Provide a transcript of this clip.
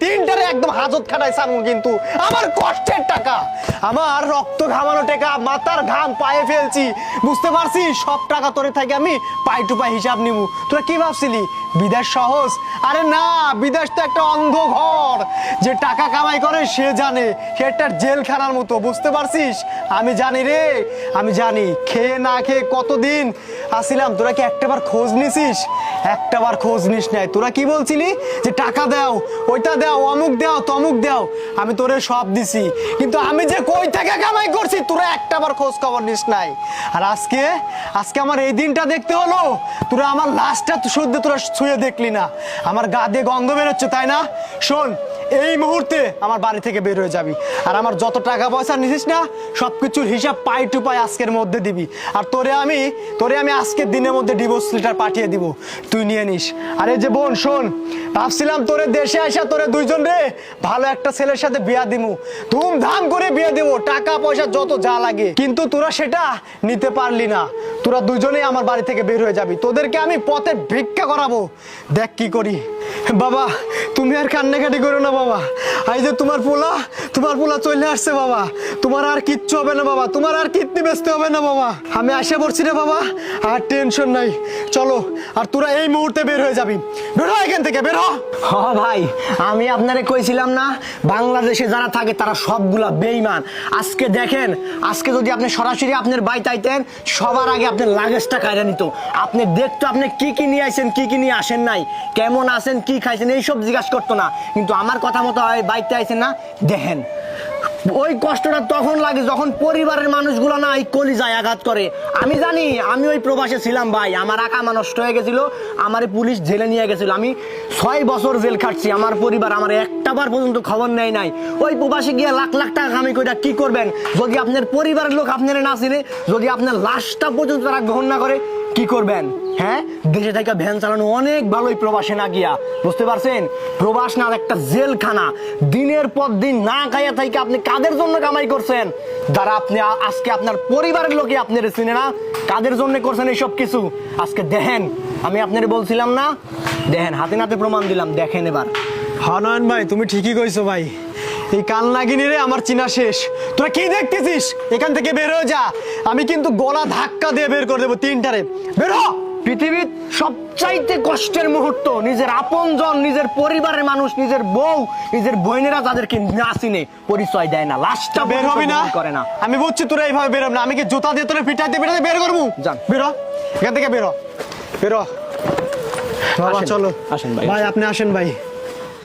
তিনটারে একদম হাজত খাটাই সামু, কিন্তু আমার কষ্টের টাকা, আমার রক্ত ঘামানো টাকা, মাথার ঘাম পায়ে ফেলছি, বুঝতে পারছিস? সব টাকা তোরে থেকে আমি পাই টু পাই হিসাব নিব। তোরা কি ভাবছিলি বিদেশ সহজ? আরে না, বিদেশ তো একটা অন্ধ ঘর, যে টাকা কামাই করে সে জানে, সে একটা জেলখানার মতো, বুঝতে পারছিস? আমি জানি রে, আমি জানি। খেয়ে না খেয়ে কতদিন আসিলাম, তোরা কি একটাবার খোঁজ নিছিস? একটাবার খোঁজ নিস নাই। তোরা কি বলছিলি যে টাকা দাও, ওইটা দাও, অমুক দাও, তমুক দাও, আমি তোরে সব দিছি, কিন্তু আমি যে কই থেকে কামাই করছি তোরা একটাবার খোঁজ খবর নিস নাই। আর আজকে আজকে আমার এই দিনটা দেখতে হলো, তোরা আমার লাশটা শুদ্ধ তোরা ছুঁয়ে দেখলি না, আমার গা দিয়ে গন্ধ বেরোচ্ছে, তাই না? শোন, এই মুহূর্তে আমার বাড়ি থেকে বের হয়ে যাবি, আর আমার যত টাকা পয়সা নিছিস না সবকিছুর হিসাব পাই টু পাই আজকের মধ্যে দিবি। আর তোরে আমি আজকের দিনের মধ্যে ডিভোর্স লেটার পাঠিয়ে দিব, তুই নিয়ে নিস। আরে যে বোন শোন, ভাবছিলাম তোরে দেশে আসা তোরে দুইজন রে ভালো একটা ছেলের সাথে বিয়া দিমু, ধুমধাম করে বিয়ে দেবো, টাকা পয়সা যত যা লাগে, কিন্তু তোরা সেটা নিতে পারলি না। তোরা দুজনেই আমার বাড়ি থেকে বের হয়ে যাবি, তোদেরকে আমি পথে ভিক্ষা করাবো। দেখ কি করি। বাবা তুমি আর কান্নাকাটি করো না বাবা, এই যে তোমার পোলা চলে আসছে বাবা, তোমার আর কিচ্ছু হবে না বাবা, তোমার আর কিডনি বেচতে হবে না বাবা, আমি আসে পড়ছি রে বাবা, আর টেনশন নাই। চলো, আর তোরা এই মুহূর্তে বের হয়ে যাবি, বের হ এখান থেকে, বের হ। ভাই আমি আপনারে কইছিলাম না, বাংলাদেশে যারা থাকে তারা সবগুলা বেঈমান। আজকে দেখেন, আজকে যদি আপনি সরাসরি আপনার বাড়িতে আইতেন, সবার আগে আপনার লাগেজটা কাইরা নিত, আপনি দেখতো আপনি কি কি নিয়ে আইছেন, কি কি নিয়ে আসেন নাই, কেমন আছেন, কি খাইছেন, এইসব জিজ্ঞাসা করতো না। কিন্তু আমার কথা মতো বাড়িতে আইছেন না, দেখেন ওই কষ্টটা তখন লাগে যখন পরিবারের মানুষগুলো না এই কলিজায় আঘাত করে। আমি জানি, আমি ওই প্রবাসে ছিলাম ভাই, আমার আকামা নষ্ট হয়ে গেছিল, আমার পুলিশ জেলে নিয়ে গেছিল, আমি 6 বছর জেল খাটছি, আমার পরিবার আমার একটাবার পর্যন্ত খবর নেয় নাই। ওই প্রবাসে গিয়ে লাখ লাখ টাকা কামাই করে কি করবেন যদি আপনার পরিবারের লোক আপনার না চিনে, যদি আপনার লাশটা পর্যন্ত তারা গ্রহণ না করে, কি করবেন? হ্যাঁ, দেশে থেকে ভ্যান চালানো অনেক ভালোই, প্রবাসে না গিয়া, বুঝতে পারছেন? প্রবাস না একটা জেলখানা, দিনের পর দিন না খাইয়া থেকে আপনি কাদের জন্য কামাই করছেন, যারা আপনি আজকে আপনার পরিবারের লোকে আপনার চিনে না, কাদের জন্য করছেন এইসব কিছু। আজকে দেখেন, আমি আপনার বলছিলাম না, দেখেন হাতে নাতে প্রমাণ দিলাম, দেখেন এবার। হানান ভাই তুমি ঠিকই কইছো ভাই, এই কাল নাগিনী রে আমার চিনা শেষ। তোরা কি দেখতেছিস? এখান থেকে বের হয়ে যা, আমি কিন্তু গলা ধাক্কা দিয়ে বের করে দেবো তিনটারে, বের হ। পৃথিবীর সবচাইতে কষ্টের মুহূর্ত, নিজের আপনজন, নিজের পরিবারের মানুষ, নিজের বউ, নিজের বোনেরা তাদেরকে না চিনে, পরিচয় দেয় না, লাশটা বের হবি না করে না। আমি বুঝছি তোরা এইভাবে বেরোব না, আমি কি জুতা দিয়ে তোরা পিটাইতে বের করবো? যান, বের হ এখান থেকে, বের হ। বাবা চলো, আসেন ভাই, ভাই আপনি আসেন ভাই।